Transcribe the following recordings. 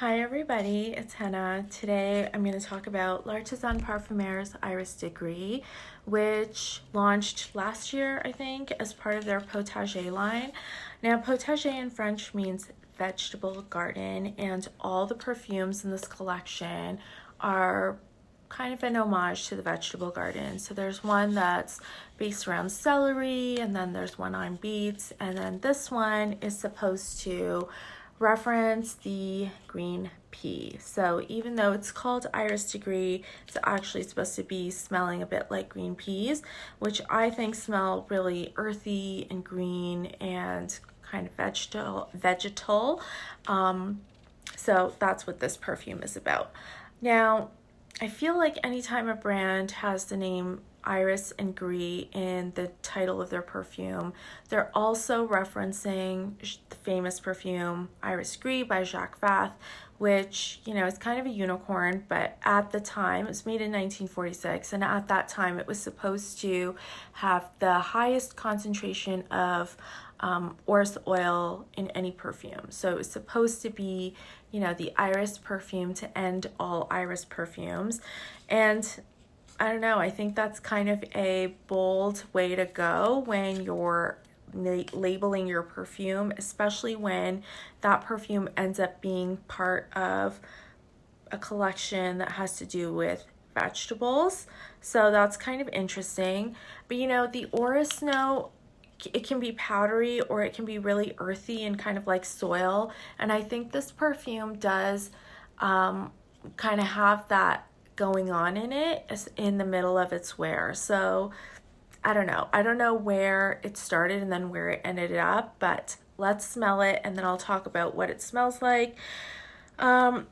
Hi everybody, it's Hannah. Today I'm going to talk about L'Artisan Parfumeur's Iris de Gris, which launched last year, I think, as part of their Potager line. Now, Potager in French means vegetable garden, and all the perfumes in this collection are kind of an homage to the vegetable garden. So there's one that's based around celery, and then there's one on beets, and then this one is supposed to reference the green pea. So even though it's called Iris de Gris, it's actually supposed to be smelling a bit like green peas, which I think smell really earthy and green and kind of vegetal. So that's what this perfume is about. Now, I feel like anytime a brand has the name Iris and Gris in the title of their perfume, they're also referencing the famous perfume Iris Gris by Jacques Vath, which, you know, is kind of a unicorn, but at the time, it was made in 1946, and at that time it was supposed to have the highest concentration of orris oil in any perfume. So it was supposed to be, you know, the iris perfume to end all iris perfumes. And I don't know, I think that's kind of a bold way to go when you're labeling your perfume, especially when that perfume ends up being part of a collection that has to do with vegetables. So that's kind of interesting. But you know, the orris note, it can be powdery or it can be really earthy and kind of like soil. And I think this perfume does kind of have that going on in it in the middle of its wear. So I don't know where it started and then where it ended up, but let's smell it and then I'll talk about what it smells like. I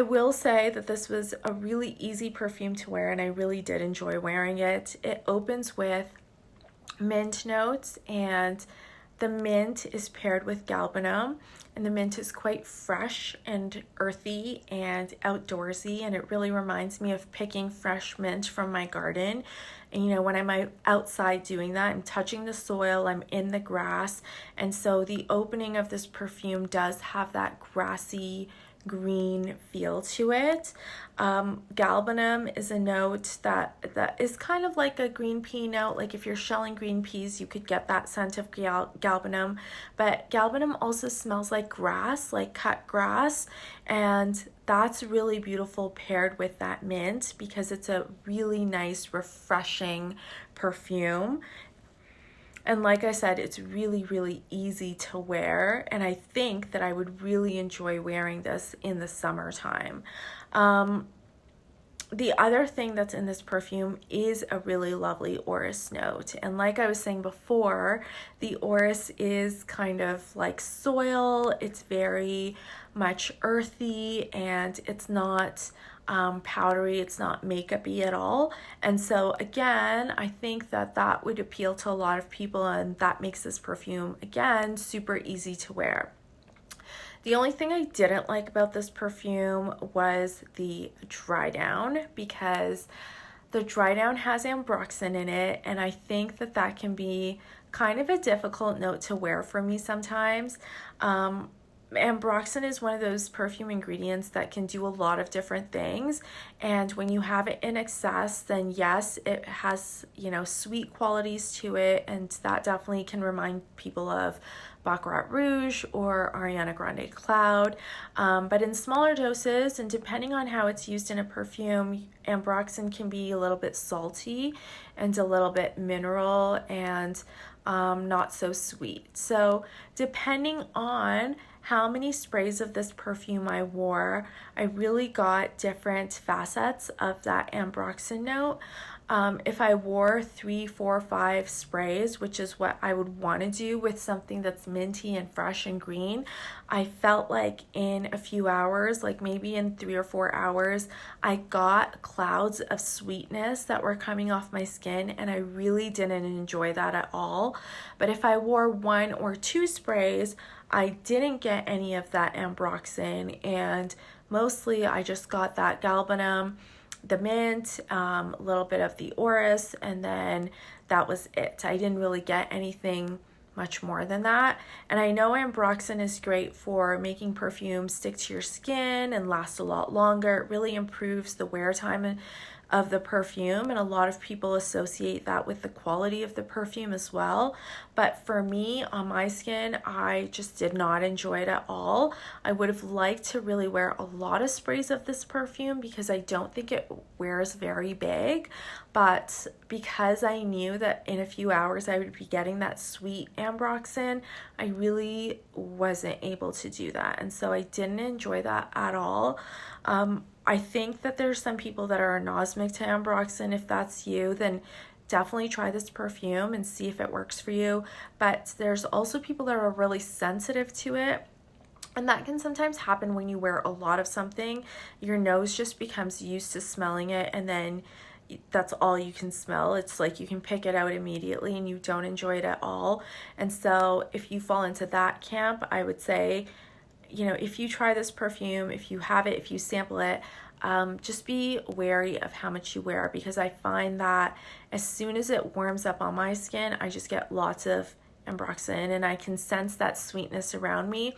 will say that this was a really easy perfume to wear and I really did enjoy wearing it. It opens with mint notes, and the mint is paired with galbanum, and the mint is quite fresh and earthy and outdoorsy, and it really reminds me of picking fresh mint from my garden. And you know, when I'm outside doing that, I'm touching the soil, I'm in the grass, and so the opening of this perfume does have that grassy green feel to it. Galbanum is a note that is kind of like a green pea note. Like if you're shelling green peas, you could get that scent of galbanum, but galbanum also smells like grass, like cut grass, and that's really beautiful paired with that mint because it's a really nice, refreshing perfume. And like I said, it's really, really easy to wear. And I think that I would really enjoy wearing this in the summertime. The other thing that's in this perfume is a really lovely orris note. And like I was saying before, the orris is kind of like soil. It's very much earthy and it's not powdery, it's not makeup-y at all. And so again, I think that would appeal to a lot of people, and that makes this perfume, again, super easy to wear. The only thing I didn't like about this perfume was the dry down, because the dry down has ambroxan in it, and I think that can be kind of a difficult note to wear for me sometimes. Ambroxan is one of those perfume ingredients that can do a lot of different things, and when you have it in excess, then yes, it has, you know, sweet qualities to it, and that definitely can remind people of Baccarat Rouge or Ariana Grande Cloud. But in smaller doses, and depending on how it's used in a perfume, ambroxan can be a little bit salty and a little bit mineral and not so sweet. So depending on how many sprays of this perfume I wore, I really got different facets of that ambroxan note. If I wore 3, 4, 5 sprays, which is what I would want to do with something that's minty and fresh and green, I felt like in a few hours, like maybe in 3 or 4 hours, I got clouds of sweetness that were coming off my skin, and I really didn't enjoy that at all. But if I wore 1 or 2 sprays, I didn't get any of that ambroxan, and mostly I just got that galbanum, the mint, a little bit of the orris, and then that was it. I didn't really get anything much more than that. And I know ambroxan is great for making perfume stick to your skin and last a lot longer. It really improves the wear time of the perfume, and a lot of people associate that with the quality of the perfume as well. But for me, on my skin, I just did not enjoy it at all. I would have liked to really wear a lot of sprays of this perfume because I don't think it wears very big, but because I knew that in a few hours I would be getting that sweet ambroxan, I really wasn't able to do that, and so I didn't enjoy that at all. I think that there's some people that are anosmic to ambroxan. If that's you, then definitely try this perfume and see if it works for you. But there's also people that are really sensitive to it, and that can sometimes happen when you wear a lot of something. Your nose just becomes used to smelling it, and then that's all you can smell. It's like you can pick it out immediately and you don't enjoy it at all. And so if you fall into that camp, I would say, you know, if you try this perfume, if you have it, if you sample it, just be wary of how much you wear, because I find that as soon as it warms up on my skin, I just get lots of ambroxan and I can sense that sweetness around me.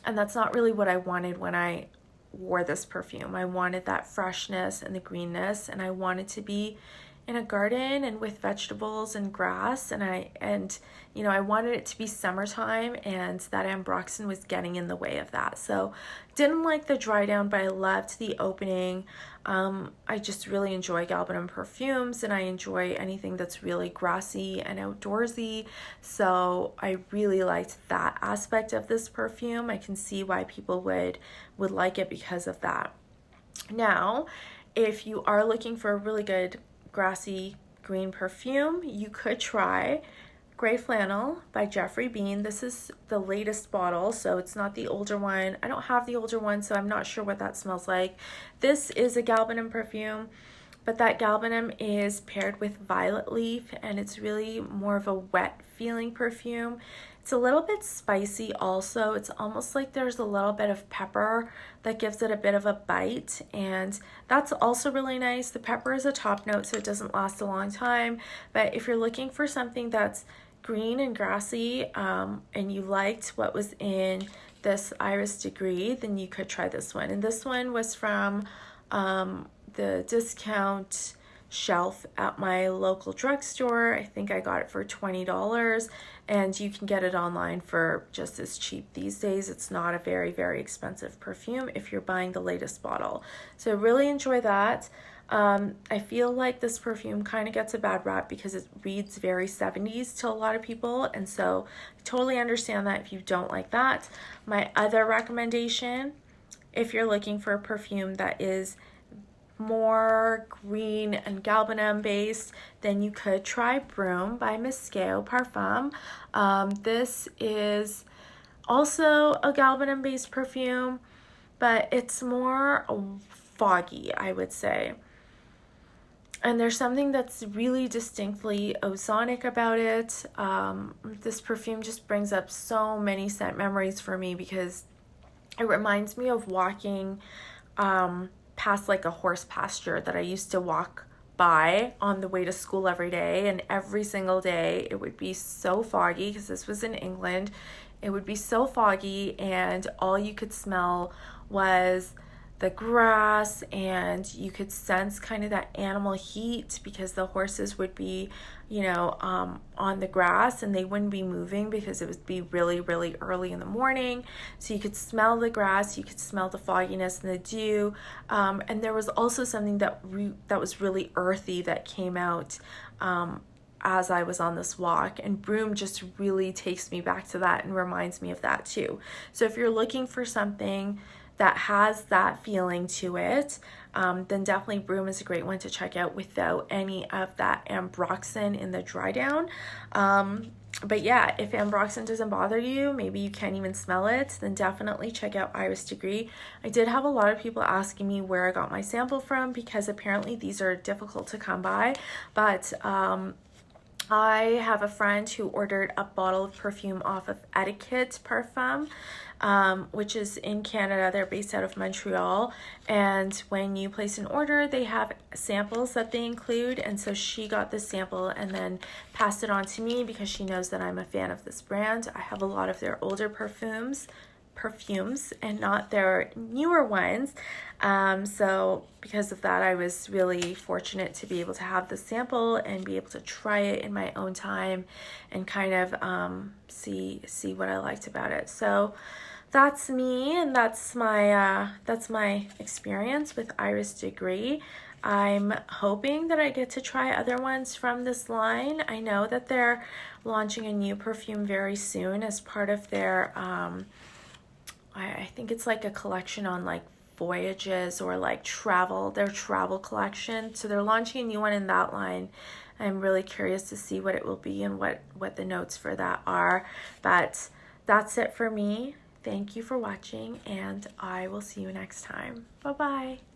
And that's not really what I wanted when I wore this perfume. I wanted that freshness and the greenness, and I wanted to be in a garden and with vegetables and grass, and you know, I wanted it to be summertime, and that ambroxan was getting in the way of that. So didn't like the dry down, but I loved the opening. I just really enjoy galbanum perfumes, and I enjoy anything that's really grassy and outdoorsy, so I really liked that aspect of this perfume. I can see why people would like it because of that. Now, if you are looking for a really good grassy green perfume, you could try Grey Flannel by Geoffrey Beene. This is the latest bottle, so it's not the older one. I don't have the older one, so I'm not sure what that smells like. This is a galbanum perfume, but that galbanum is paired with violet leaf, and it's really more of a wet feeling perfume. It's a little bit spicy also. It's almost like there's a little bit of pepper that gives it a bit of a bite, and that's also really nice. The pepper is a top note, so it doesn't last a long time, but if you're looking for something that's green and grassy, and you liked what was in this Iris de Gris, then you could try this one. And this one was from the discount shelf at my local drugstore. I think I got it for $20, and you can get it online for just as cheap these days. It's not a very, very expensive perfume if you're buying the latest bottle. So really enjoy that. I feel like this perfume kind of gets a bad rap because it reads very 70s to a lot of people, and so I totally understand that if you don't like that. My other recommendation, if you're looking for a perfume that is more green and galbanum based, then you could try Broom by L'Artisan Parfumeur. This is also a galbanum based perfume, but it's more foggy, I would say. And there's something that's really distinctly ozonic about it. This perfume just brings up so many scent memories for me because it reminds me of walking past like a horse pasture that I used to walk by on the way to school every day, and every single day it would be so foggy because this was in England. It would be so foggy, and all you could smell was the grass, and you could sense kind of that animal heat because the horses would be, you know, on the grass, and they wouldn't be moving because it would be really, really early in the morning. So you could smell the grass, you could smell the fogginess and the dew, and there was also something that was really earthy that came out as I was on this walk, and Broom just really takes me back to that and reminds me of that too. So if you're looking for something that has that feeling to it, then definitely Broom is a great one to check out without any of that ambroxan in the dry down. But yeah, if ambroxan doesn't bother you, maybe you can't even smell it, then definitely check out Iris de Gris. I did have a lot of people asking me where I got my sample from because apparently these are difficult to come by, but I have a friend who ordered a bottle of perfume off of Etiquette Parfum, which is in Canada. They're based out of Montreal. And when you place an order, they have samples that they include. And so she got this sample and then passed it on to me because she knows that I'm a fan of this brand. I have a lot of their older perfumes and not their newer ones. So because of that, I was really fortunate to be able to have the sample and be able to try it in my own time and kind of see what I liked about it. So that's me, and that's my experience with Iris de Gris. I'm hoping that I get to try other ones from this line. I know that they're launching a new perfume very soon as part of their I think it's like a collection on like voyages or like their travel collection. So they're launching a new one in that line. I'm really curious to see what it will be and what the notes for that are. But that's it for me. Thank you for watching, and I will see you next time. Bye-bye.